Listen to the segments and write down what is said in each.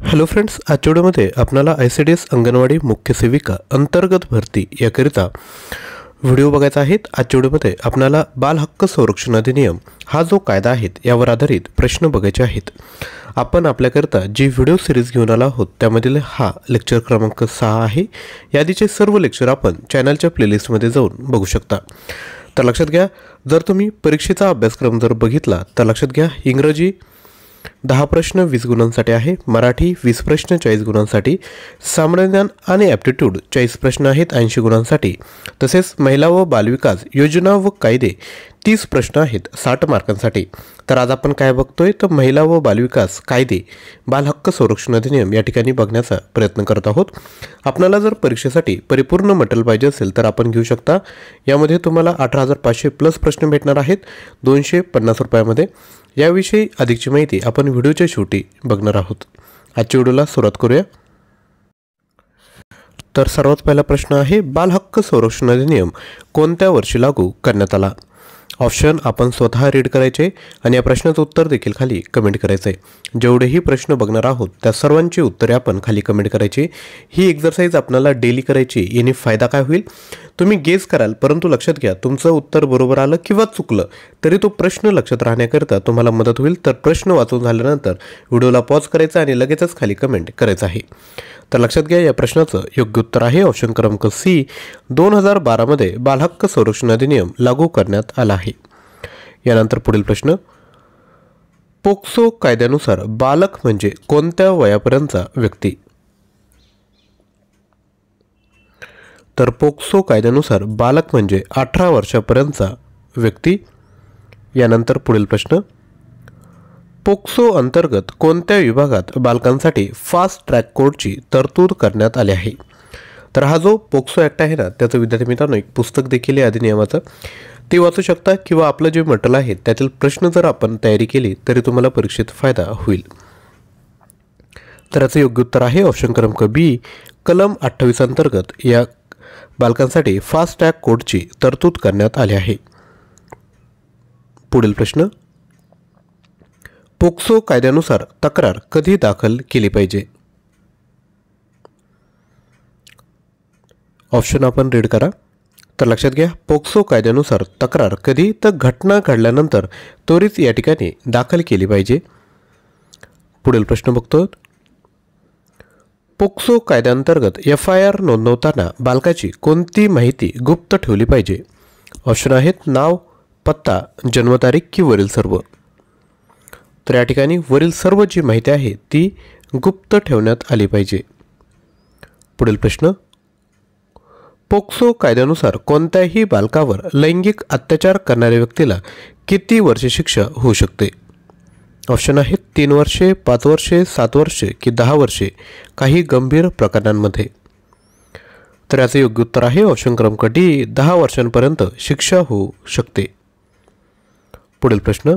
Hello friends, आजच्या व्हिडिओमध्ये आपल्याला ICDS अंगणवाडी मुख्य सेविका अंतर्गत भरती याकरिता व्हिडिओ बघायचा आहे। आजच्या व्हिडिओमध्ये आपल्याला बाल हक्क संरक्षण अधिनियम हा जो कायदा आहे यावर आधारित प्रश्न बघायचे आहेत। आपण आपल्याकरता जी व्हिडिओ सिरीज घेऊन आलो आहोत त्यामधील हा लेक्चर क्रमांक 6 आहे। यादीचे सर्व लेक्चर आपण चॅनलच्या प्लेलिस्टमध्ये जाऊन बघू शकता। तर लक्षात घ्या, जर तुम्ही परीक्षेचा अभ्यासक्रम जर बघितला तर लक्षात घ्या, इंग्रजी 10 प्रश्न 20 गुणांसाठी आहे, मराठी 20 प्रश्न 40 गुणांसाठी, सामान्य ज्ञान आणि ॲप्टिट्यूड 40 प्रश्न आहेत 80 गुणांसाठी, तसेच महिला व बालविकास योजना व कायदे 30 प्रश्न आहेत 60 मार्कांसाठी। तर आज आपण काय बघतोय तर महिला व बालविकास कायदे बाल हक्क संरक्षण अधिनियम या ठिकाणी बघण्याचा प्रयत्न करत आहोत। आपल्याला जर परीक्षेसाठी परिपूर्ण मटेरियल पाहिजे असेल तर आपण घेऊ शकता। यामध्ये तुम्हाला 18,500 प्लस प्रश्न भेटणार आहेत 250 रुपयामध्ये। याविषयी अधिकची माहिती आपण व्हिडिओच्या शेवटी बघणार आहोत। आजच्या व्हिडिओला सुरुवात करूया। तर सर्वात पहिला प्रश्न आहे, बाल हक्क संरक्षण अधिनियम कोणत्या वर्षी लागू करण्यात आला? ऑप्शन आपण स्वतः रीड करायचे आणि या प्रश्नाचं उत्तर देखील खाली कमेंट करायचं आहे। जेवढेही प्रश्न बघणार आहोत त्या सर्वांची उत्तरे आपण खाली कमेंट करायची। ही एक्सरसाइज आपल्याला डेली करायची, याने फायदा काय होईल तुम्ही गेस कराल, परंतु लक्षात घ्या तुमचं उत्तर बरोबर आलं किंवा चुकलं तरी तो प्रश्न लक्षात राहण्याकरिता तुम्हाला मदत होईल। तर प्रश्न वाचून झाल्यानंतर व्हिडिओला पॉज करायचा आणि लगेचच खाली कमेंट करायचं आहे। तर लक्षात घ्या, या प्रश्नाचं योग्य उत्तर आहे ऑप्शन क्रमांक सी, 2012 मध्ये बाल हक्क संरक्षण अधिनियम लागू करण्यात आला आहे। यानंतर पुढील प्रश्न, पोक्सो कायद्यानुसार बालक म्हणजे कोणत्या वयापर्यंतचा व्यक्ती? तर पोक्सो कायद्यानुसार बालक म्हणजे 18 वर्षापर्यंतचा व्यक्ती। यानंतर पुढील प्रश्न, पोक्सो अंतर्गत कोणत्या विभागात बालकांसाठी फास्ट ट्रॅक कोर्टची तरतूद करण्यात आली आहे? तर हा जो पोक्सो ॲक्ट आहे ना, त्याचं विद्यार्थी मित्रांनो एक पुस्तक देखील आहे अधिनियमाचं, ते वाचू शकता किंवा आपलं जे मटेरियल आहे त्यातील प्रश्न जर आपण तयारी केली तरी तुम्हाला परीक्षेत फायदा होईल। तर याचं योग्य उत्तर आहे ऑप्शन क्रमांक बी, कलम 28 अंतर्गत या बालकांसाठी फास्ट ट्रॅक कोर्टची तरतूद करण्यात आली आहे। पुढील प्रश्न, पोक्सो कायद्यानुसार तक्रार कधी दाखल केली पाहिजे? ऑप्शन आपण रीड करा। तर लक्षात घ्या, पोक्सो कायद्यानुसार तक्रार कधी तर घटना घडल्यानंतर त्वरित या ठिकाणी दाखल केली पाहिजे। पुढील प्रश्न बघतो, पोक्सो कायद्याअंतर्गत FIR नोंदवताना बालकाची कोणती माहिती गुप्त ठेवली पाहिजे? ऑप्शन आहेत नाव, पत्ता, जन्मतारीख की वरील सर्व। तर या ठिकाणी वरील सर्व जी माहिती आहे ती गुप्त ठेवण्यात आली पाहिजे। पुढील प्रश्न, पोक्सो कायद्यानुसार कोणत्याही बालकावर लैंगिक अत्याचार करणाऱ्या व्यक्तीला किती वर्षे शिक्षा होऊ शकते? ऑप्शन आहेत 3 वर्षे, 5 वर्षे, 7 वर्षे की 10 वर्षे काही गंभीर प्रकरणांमध्ये। तर याचे योग्य उत्तर आहे ऑप्शन क्रमांक डी, 10 वर्षांपर्यंत शिक्षा होऊ शकते। पुढील प्रश्न,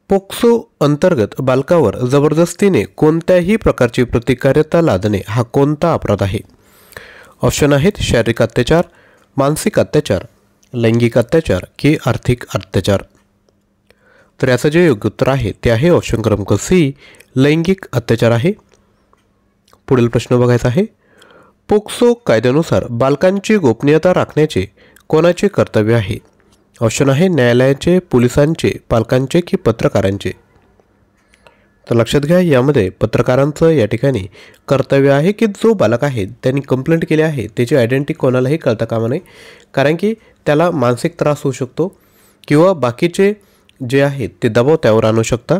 पोक्सो अंतर्गत बालकावर जबरदस्तीने कोणत्याही प्रकारची प्रतिकार्यता लादणे हा कोणता अपराध आहे? ऑप्शन आहेत शारीरिक अत्याचार, मानसिक अत्याचार, लैंगिक अत्याचार की आर्थिक अत्याचार। तर याचं जे योग्य उत्तर आहे ते आहे ऑप्शन क्रमांक सी, लैंगिक अत्याचार आहे। पुढील प्रश्न बघायचा आहे, पोक्सो कायद्यानुसार बालकांची गोपनीयता राखण्याचे कोणाचे कर्तव्य आहे? ऑप्शन आहे न्यायालयाचे, पोलिसांचे, पालकांचे की पत्रकारांचे। तर लक्षात घ्या, यामध्ये पत्रकारांचं या ठिकाणी कर्तव्य आहे की जो बालक आहे त्यांनी कंप्लेंट केली आहे त्याची आयडेंटिटी कोणालाही कळता कामा नये, कारण की त्याला मानसिक त्रास होऊ शकतो किंवा बाकीचे जे आहेत ते दबाव त्यावर आणू शकता।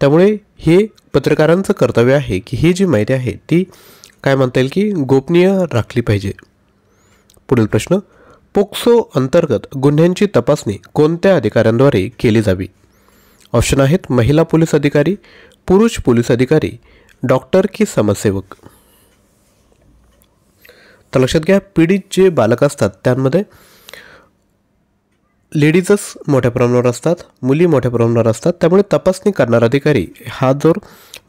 त्यामुळे हे पत्रकारांचं कर्तव्य आहे की ही जी माहिती आहे ती काय म्हणता येईल की गोपनीय राखली पाहिजे। पुढील प्रश्न, पोक्सो अंतर्गत गुन्ह्यांची तपासणी कोणत्या अधिकाऱ्यांद्वारे केली जावी? ऑप्शन आहेत महिला पोलीस अधिकारी, पुरुष पोलीस अधिकारी, डॉक्टर की समाजसेवक। तर लक्षात घ्या, पीडित जे बालक असतात त्यामध्ये लेडीजच मोठ्या प्रमाणावर असतात, मुली मोठ्या प्रमाणावर असतात। त्यामुळे तपासणी करणारा अधिकारी हा जर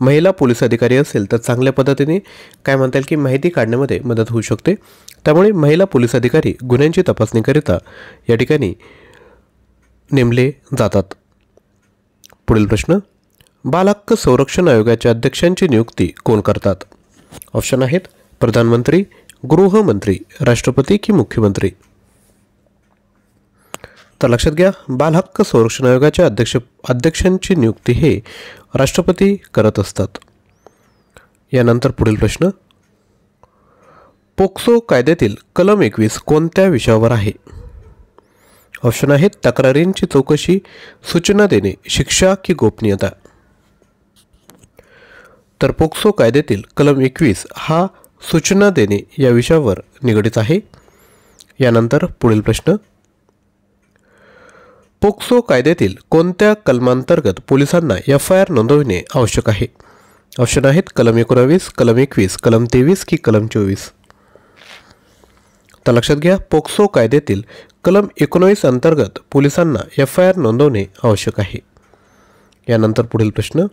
महिला पोलीस अधिकारी असेल तर चांगल्या पद्धतीने काय म्हणता येईल की माहिती काढण्यामध्ये मदत होऊ शकते। त्यामुळे महिला पोलीस अधिकारी गुन्ह्यांची तपासणी करिता या ठिकाणी नेमले जातात। पुढील प्रश्न, बाल हक्क संरक्षण आयोगाच्या अध्यक्षांची नियुक्ती कोण करतात? ऑप्शन आहेत प्रधानमंत्री, गृहमंत्री, राष्ट्रपती की मुख्यमंत्री. तर लक्षात घ्या, बाल हक्क संरक्षण आयोगाच्या अध्यक्षांची नियुक्ती हे राष्ट्रपती करत असतात. यानंतर पुढील प्रश्न, पोक्सो कायद्यातील कलम 21 कोणत्या विषयावर आहे? ऑप्शन आहेत तक्रारींची चौकशी, सूचना देणे, शिक्षा की गोपनीयता. तर पोक्सो कायद्यातील कलम 21 हा सूचना देणे या विषयावर निगडित आहे. यानंतर पुढील प्रश्न, पोक्सो कायद्यातील कोणत्या कलमांतर्गत पोलिसांना FIR नोंदविणे आवश्यक आहे? ऑप्शन आहेत कलम 19, कलम 21, कलम 23 की कलम 24. तर लक्षात घ्या, पोक्सो कायद्यातील कलम 19 अंतर्गत पोलिसांना FIR नोंदवणे आवश्यक आहे. यानंतर पुढील प्रश्न,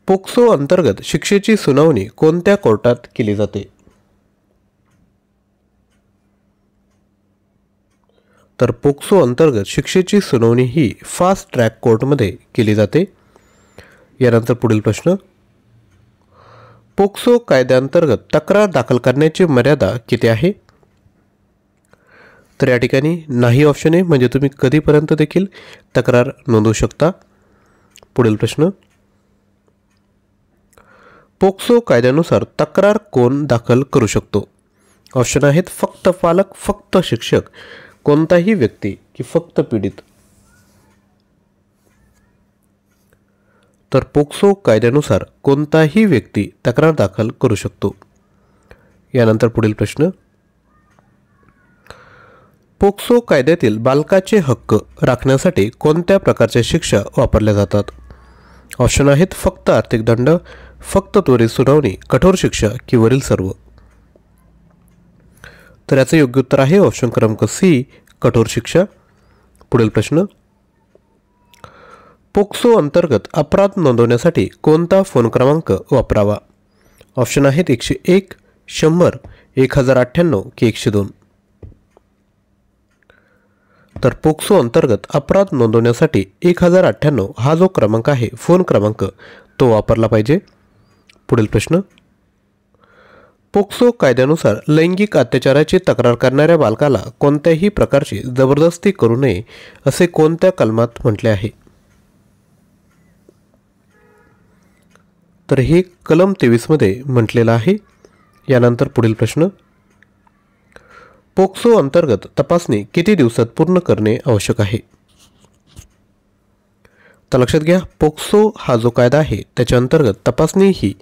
पोक्सो अंतर्गत शिक्षेची सुनावणी कोणत्या कोर्टात केली जाते? तर पोक्सो अंतर्गत शिक्षेची सुनावणी ही फास्ट ट्रॅक कोर्टमध्ये केली जाते. यानंतर पुढील प्रश्न, पोक्सो कायद्याअंतर्गत तक्रार दाखल करण्याची मर्यादा किती आहे? तर या ठिकाणी नाही ऑप्शन आहे, म्हणजे तुम्ही कधीपर्यंत देखील तक्रार नोंदवू शकता. पुढील प्रश्न, पोक्सो कायद्यानुसार तक्रार कोण दाखल करू शकतो? ऑप्शन आहेत फक्त पालक, फक्त शिक्षक, कोणताही व्यक्ती की फक्त पीडित. तर पोक्सो कायद्यानुसार कोणताही व्यक्ती तक्रार दाखल करू शकतो. यानंतर पुढील प्रश्न, पोक्सो कायद्यातील बालकाचे हक्क राखण्यासाठी कोणत्या प्रकारच्या शिक्षा वापरल्या जातात? ऑप्शन आहेत फक्त आर्थिक दंड, फक्त त्वरित सुनावणी, कठोर शिक्षा की वरील सर्व. तर याचे योग्य उत्तर आहे ऑप्शन क्रमांक C, कठोर शिक्षा. पुढील प्रश्न, पोक्सो अंतर्गत अपराध नोंदवण्यासाठी कोणता फोन क्रमांक वापरावा? ऑप्शन आहेत 101, 100, 1098 की 102. तर पोक्सो अंतर्गत अपराध नोंदवण्यासाठी 1098 हा जो क्रमांक आहे, फोन क्रमांक, तो वापरला पाहिजे. पुढील प्रश्न, पोक्सो कायद्यानुसार लैंगिक अत्याचाराची तक्रार करणाऱ्या बालकाला कोणत्याही प्रकारची जबरदस्ती करू नये असे कोणत्या कलमात म्हटले आहे? तर हे कलम 23 मध्ये म्हटलेलं आहे. यानंतर पुढील प्रश्न, पोक्सो अंतर्गत तपासणी किती दिवसात पूर्ण करणे आवश्यक आहे? तर लक्षात घ्या, पोक्सो हा जो कायदा आहे त्याच्या अंतर्गत तपासणी ही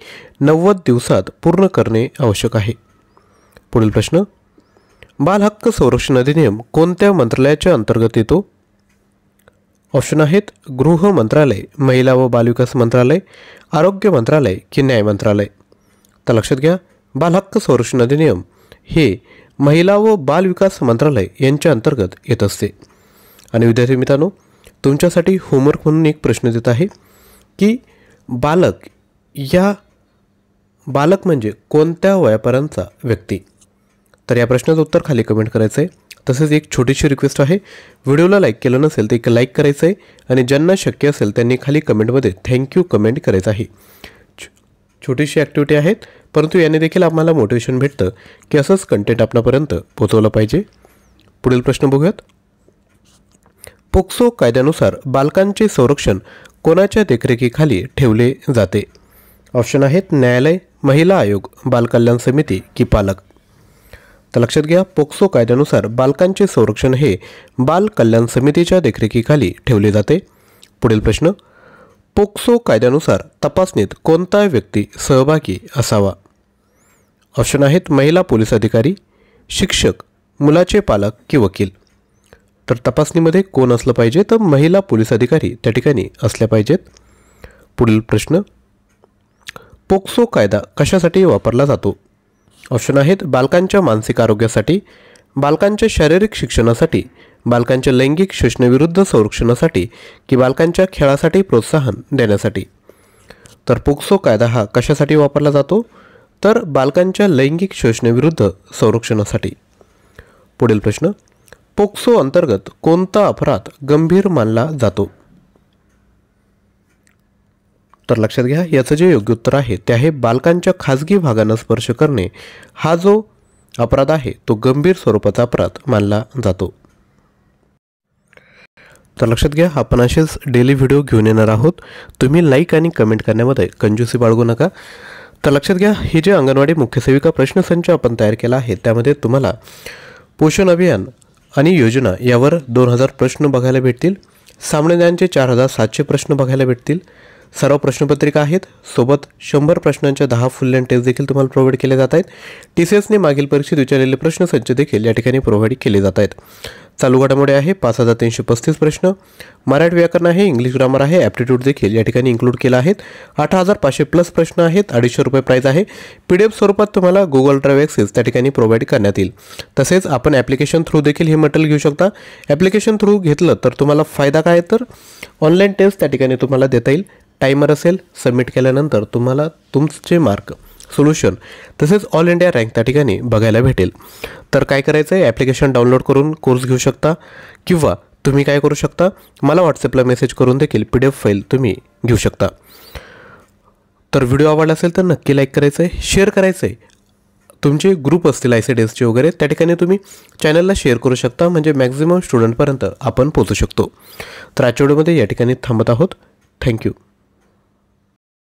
90 दिवसात पूर्ण करणे आवश्यक आहे. पुढील प्रश्न, बाल हक्क संरक्षण अधिनियम कोणत्या मंत्रालयाच्या अंतर्गत येतो? ऑप्शन आहेत गृह मंत्रालय, महिला व बालविकास मंत्रालय, आरोग्य मंत्रालय की न्याय मंत्रालय. तर लक्षात घ्या, बाल हक्क संरक्षण अधिनियम हे महिला व बालविकास मंत्रालय यांच्या अंतर्गत येत असते. आणि विद्यार्थी मित्रांनो, तुमच्यासाठी होमवर्क म्हणून एक प्रश्न देत आहे की बालक म्हणजे कोणत्या वयापर्यंतचा व्यक्ती? तर या प्रश्नाचं उत्तर खाली कमेंट करायचं आहे. तसेच एक छोटीशी रिक्वेस्ट आहे, व्हिडिओला लाईक केलं नसेल तर एक लाईक करायचं आहे आणि ज्यांना शक्य असेल त्यांनी खाली कमेंटमध्ये थँक्यू कमेंट करायचं आहे. छोटीशी ॲक्टिव्हिटी आहेत, परंतु याने देखील आम्हाला मोटिवेशन भेटतं की असंच कंटेंट आपणापर्यंत पोहोचवलं पाहिजे. पुढील प्रश्न बघूयात. पोक्सो कायद्यानुसार बालकांचे संरक्षण कोणाच्या देखरेखीखाली ठेवले जाते? ऑप्शन आहेत न्यायालय, महिला आयोग, बालकल्याण समिती की पालक. तर लक्षात घ्या, पोक्सो कायद्यानुसार बालकांचे संरक्षण हे बाल कल्याण समितीच्या देखरेखीखाली ठेवले जाते. पुढील प्रश्न, पोक्सो कायद्यानुसार तपासणीत कोणता व्यक्ती सहभागी असावा? ऑप्शन आहेत महिला पोलीस अधिकारी, शिक्षक, मुलाचे पालक की वकील. तर तपासणीमध्ये कोण असलं पाहिजे? तर महिला पोलीस अधिकारी त्या ठिकाणी असल्या पाहिजेत. पुढील प्रश्न, पोक्सो कायदा कशासाठी वापरला जातो? ऑप्शन आहेत बालकांच्या मानसिक आरोग्यासाठी, बालकांच्या शारीरिक शिक्षणासाठी, बालकांच्या लैंगिक शोषणाविरुद्ध संरक्षणासाठी की बालकांच्या खेळासाठी प्रोत्साहन देण्यासाठी. तर पोक्सो कायदा हा कशासाठी वापरला जातो? तर बालकांच्या लैंगिक शोषणाविरुद्ध संरक्षणासाठी. पुढील प्रश्न, पोक्सो अंतर्गत कोणता अपराध गंभीर मानला जातो? तर लक्षात घ्या, याचं जे योग्य उत्तर आहे ते आहे बालकांच्या खाजगी भागांना स्पर्श करणे हा जो अपराध आहे तो गंभीर स्वरूपाचा अपराध मानला जातो. तर लक्षात घ्या, आपण असेच डेली व्हिडिओ घेऊन येणार आहोत. तुम्ही लाईक आणि कमेंट करण्यामध्ये कंजूसी बाळगू नका. तर लक्षात घ्या, हे जे अंगणवाडी मुख्य सेविका प्रश्नसंच आपण तयार केला आहे त्यामध्ये तुम्हाला पोषण अभियान आणि योजना यावर 2000 प्रश्न बघायला भेटतील. सामान्य ज्ञानचे 4700 प्रश्न बघायला भेटतील. सर्व प्रश्नपत्रिका आहेत. सोबत 100 प्रश्नांच्या 10 फुल लेंथ टेस्ट देखील तुम्हाला प्रोव्हाइड केले जात आहेत. TCSने मागील परीक्षेत विचारलेले प्रश्नसंच देखील या ठिकाणी प्रोव्हाइड केले जात आहेत. चालू घडामोडी आहे 5335 प्रश्न. मराठी व्याकरण आहे, इंग्लिश ग्रामर आहे, ॲप्टिट्यूड देखील या ठिकाणी इन्क्लूड केला आहेत. 8500 प्लस प्रश्न आहेत. 250 रुपये प्राईज आहे. PDF स्वरूपात तुम्हाला गुगल ड्राईव्ह ॲक्सेस त्या ठिकाणी प्रोव्हाइड करण्यात येईल. तसेच आपण ॲप्लिकेशन थ्रू देखील हे मटेरियल घेऊ शकता. ॲप्लिकेशन थ्रू घेतलं तर तुम्हाला फायदा काय, तर ऑनलाईन टेस्ट त्या ठिकाणी तुम्हाला देता येईल. टायमर असेल, सबमिट केल्यानंतर तुम्हाला तुमचे मार्क, सोल्युशन तसेच ऑल इंडिया रँक त्या ठिकाणी बघायला भेटेल. तर काय करायचं आहे, ॲप्लिकेशन डाउनलोड करून कोर्स घेऊ शकता किंवा तुम्ही काय करू शकता, मला व्हॉट्सअपला मेसेज करून देखील PDF फाईल तुम्ही घेऊ शकता. तर व्हिडिओ आवडला असेल तर नक्की लाईक करायचं आहे, शेअर करायचं आहे. तुमचे ग्रुप असतील ICDSचे वगैरे त्या ठिकाणी तुम्ही चॅनलला शेअर करू शकता, म्हणजे मॅक्झिमम स्टुडंटपर्यंत आपण पोहोचू शकतो. तर आजच्या व्हिडिओमध्ये या ठिकाणी थांबत आहोत. थँक्यू.